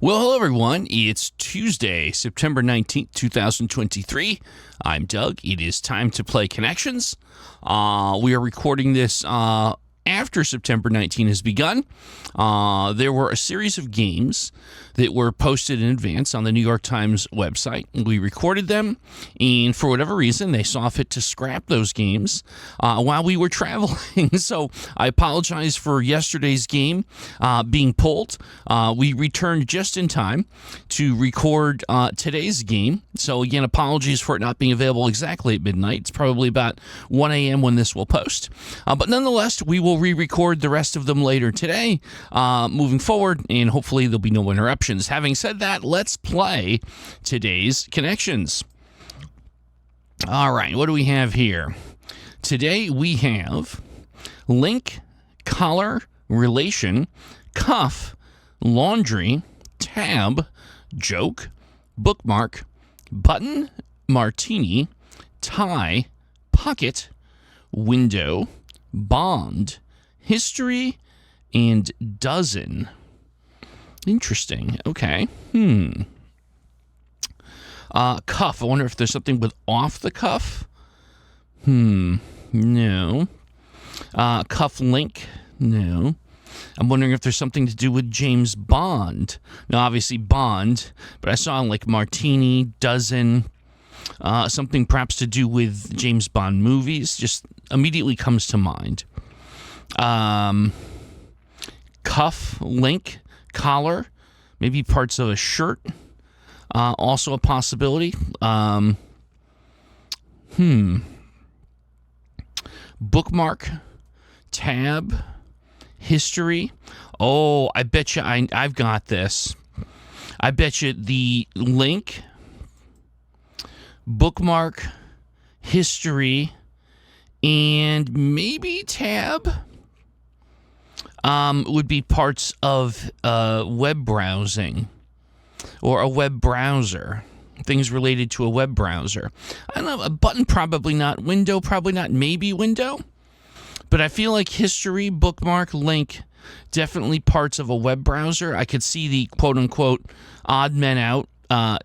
Well, hello, everyone. It's Tuesday, September 19th, 2023. I'm Doug. It is time to play Connections. We are recording this after September 19 has begun. There were a series of games that were posted in advance on the New York Times website. We recorded them, and for whatever reason, they saw fit to scrap those games while we were traveling. So I apologize for yesterday's game being pulled. We returned just in time to record today's game. So again, apologies for it not being available exactly at midnight. It's probably about 1 a.m. when this will post. But nonetheless, we will re-record the rest of them later today, moving forward, and hopefully there'll be no interruptions. Having said that, let's play today's Connections. All right, what do we have here? Today we have link, collar, relation, cuff, laundry, tab, joke, bookmark, button, martini, tie, pocket, window, bond, history, and dozen. Interesting. Okay. Cuff. I wonder if there's something with off the cuff. No. Cuff link. No. I'm wondering if there's something to do with James Bond. Now, obviously Bond, but I saw like martini, dozen, something perhaps to do with James Bond movies. Just immediately comes to mind. Cuff, link, collar, maybe parts of a shirt, also a possibility. Bookmark, tab, history. Oh, I bet you I've got this. I bet you the link, bookmark, history, and maybe tab would be parts of web browsing or a web browser, things related to a web browser. I don't know, a button probably not, window probably not, maybe window, but I feel like history, bookmark, link, definitely parts of a web browser. I could see the quote-unquote odd men out.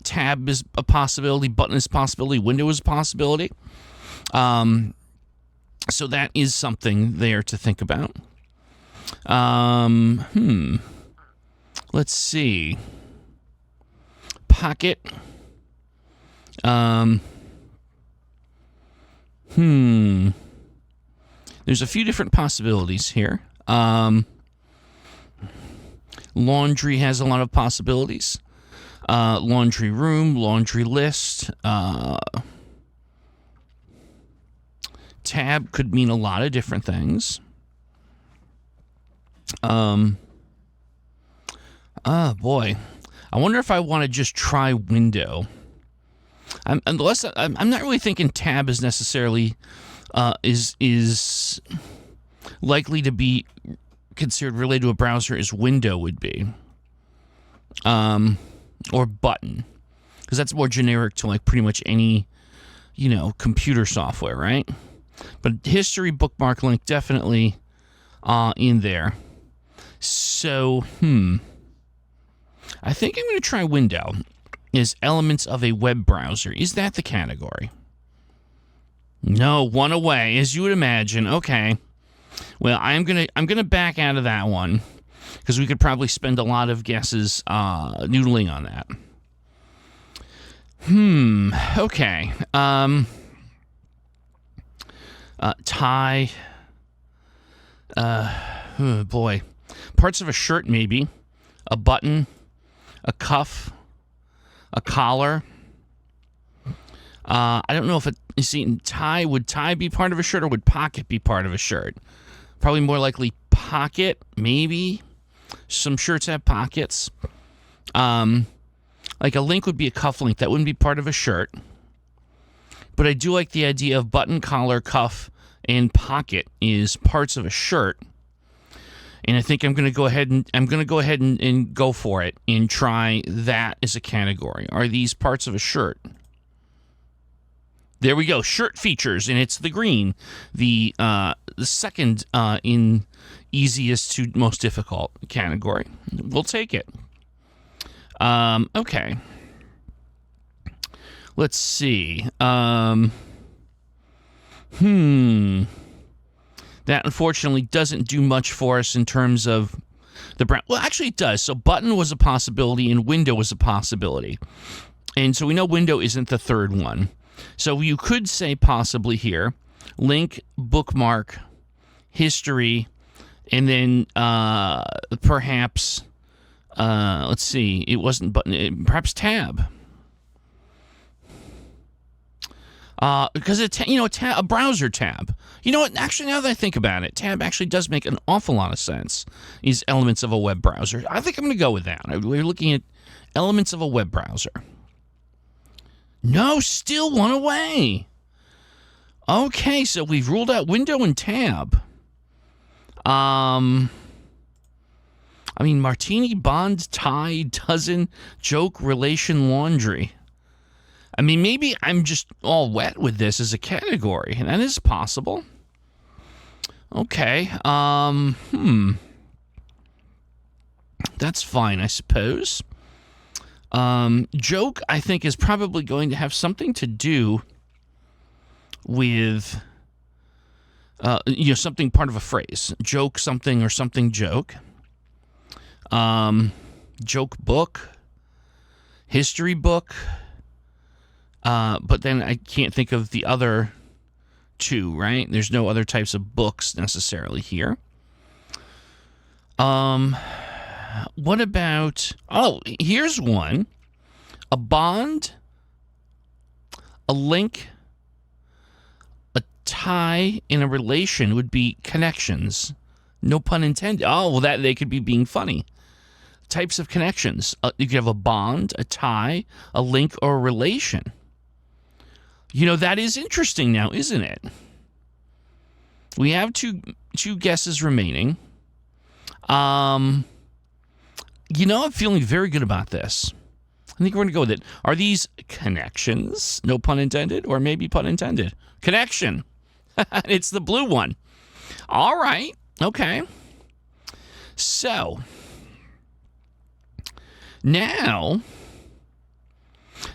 Tab is a possibility, button is a possibility, window is a possibility. So that is something there to think about. Let's see. Pocket. There's a few different possibilities here. Laundry has a lot of possibilities. Laundry room, laundry list. Tab could mean a lot of different things. Boy, I wonder if I want to just try window. I'm not really thinking tab is necessarily is likely to be considered related to a browser as window would be, or button, because that's more generic to like pretty much any computer software, right? But history, bookmark, link definitely in there. So, I think I'm going to try window is elements of a web browser. Is that the category? No, one away, as you would imagine. Okay. Well, I'm gonna back out of that one because we could probably spend a lot of guesses noodling on that. Okay. Tie. Oh boy. Parts of a shirt, maybe. A button. A cuff. A collar. I don't know if you see, tie, would tie be part of a shirt or would pocket be part of a shirt? Probably more likely pocket, maybe. Some shirts have pockets. Like a link would be a cuff link. That wouldn't be part of a shirt. But I do like the idea of button, collar, cuff, and pocket is parts of a shirt. And I think I'm going to go ahead and go for it and try that as a category. Are these parts of a shirt? There we go. Shirt features, and it's the green, the second in easiest to most difficult category. We'll take it. Okay. Let's see. That unfortunately doesn't do much for us in terms of the brown. Well, actually it does. So button was a possibility and window was a possibility. And so we know window isn't the third one. So you could say possibly here, link, bookmark, history, and then perhaps, let's see, it wasn't button, perhaps tab. Because a browser tab. You know what? Actually, now that I think about it, tab actually does make an awful lot of sense. These elements of a web browser. I think I'm going to go with that. We're looking at elements of a web browser. No, still one away. Okay, so we've ruled out window and tab. I mean, martini, bond, tie, dozen, joke, relation, laundry. I mean, maybe I'm just all wet with this as a category, and that is possible. Okay, that's fine, I suppose. Joke, I think, is probably going to have something to do with, something part of a phrase. Joke something or something joke. Joke book. History book. But then I can't think of the other two, right? There's no other types of books necessarily here. What about... Oh, here's one. A bond, a link, a tie, and a relation would be connections. No pun intended. Oh, well, that they could be being funny. Types of connections. You could have a bond, a tie, a link, or a relation. That is interesting now, isn't it? We have two guesses remaining. I'm feeling very good about this. I think we're going to go with it. Are these connections? No pun intended, or maybe pun intended. Connection. It's the blue one. All right. Okay. So, now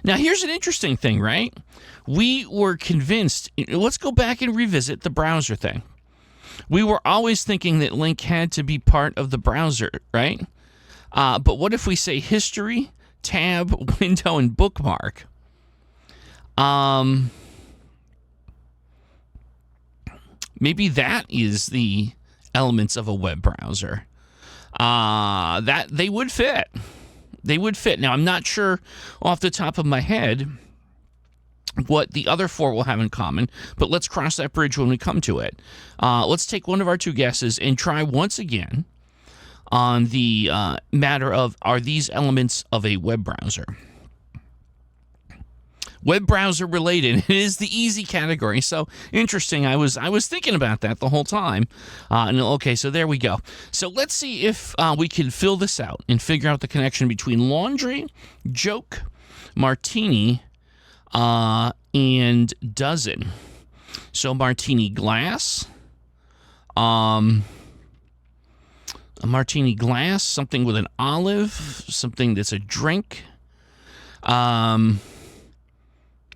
here's an interesting thing, right? We were convinced, let's go back and revisit the browser thing. We were always thinking that link had to be part of the browser, right? But what if we say history, tab, window, and bookmark? Maybe that is the elements of a web browser. That they would fit. They would fit. Now, I'm not sure off the top of my head what the other four will have in common, but let's cross that bridge when we come to it. Let's take one of our two guesses and try once again on the matter of, are these elements of a web browser? Web browser related. It is the easy category. So interesting. I was thinking about that the whole time. Okay, so there we go. So let's see if we can fill this out and figure out the connection between laundry, joke, martini, and dozen. So martini glass. A martini glass, something with an olive, something that's a drink.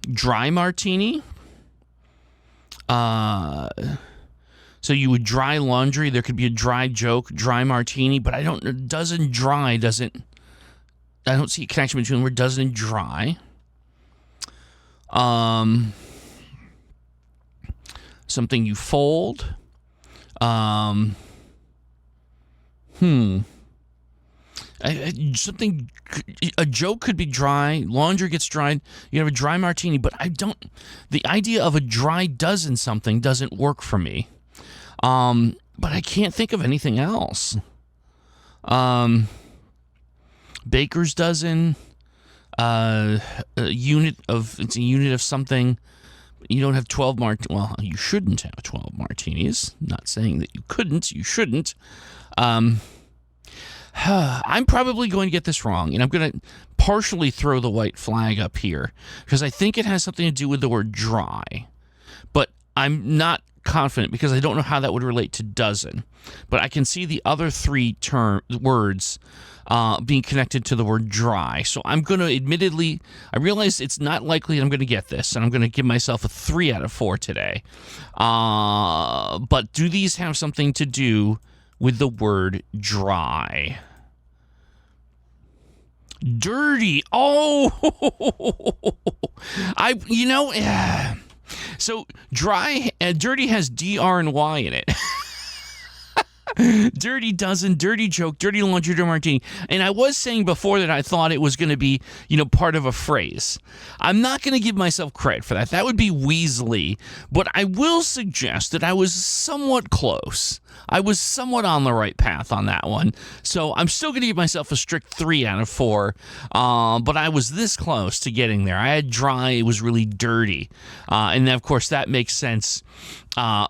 Dry martini. So you would dry laundry. There could be a dry joke, dry martini, but I don't see a connection between the word dozen and dry. Something you fold. A joke could be dry, laundry gets dried, you have a dry martini, but the idea of a dry dozen something doesn't work for me. But I can't think of anything else. Baker's dozen, it's a unit of something. You don't have 12 well, you shouldn't have 12 martinis. Not saying that you couldn't, you shouldn't. I'm probably going to get this wrong, and I'm going to partially throw the white flag up here because I think it has something to do with the word dry, but I'm not confident because I don't know how that would relate to dozen. But I can see the other three words being connected to the word dry. So I'm going to admittedly, I realize it's not likely I'm going to get this, and I'm going to give myself a 3 out of 4 today. But do these have something to do with the word dry? Dirty. Oh, so dry and dirty has DR and Y in it. Dirty dozen, dirty joke, dirty laundry, dirty martini. And I was saying before that I thought it was going to be, part of a phrase. I'm not going to give myself credit for that. That would be Weasley. But I will suggest that I was somewhat close. I was somewhat on the right path on that one. So I'm still going to give myself a strict 3 out of 4. But I was this close to getting there. I had dry. It was really dirty. And then, of course, that makes sense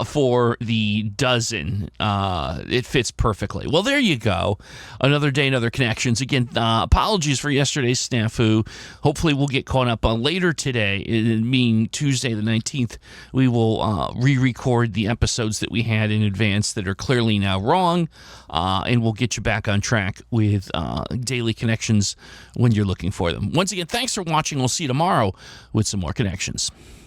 for the dozen. It fits perfectly. Well, there you go. Another day, another connections. Again, apologies for yesterday's snafu. Hopefully we'll get caught up on later today, meaning Tuesday the 19th. We will re-record the episodes that we had in advance that are clearly now wrong, and we'll get you back on track with daily connections when you're looking for them. Once again, thanks for watching. We'll see you tomorrow with some more connections.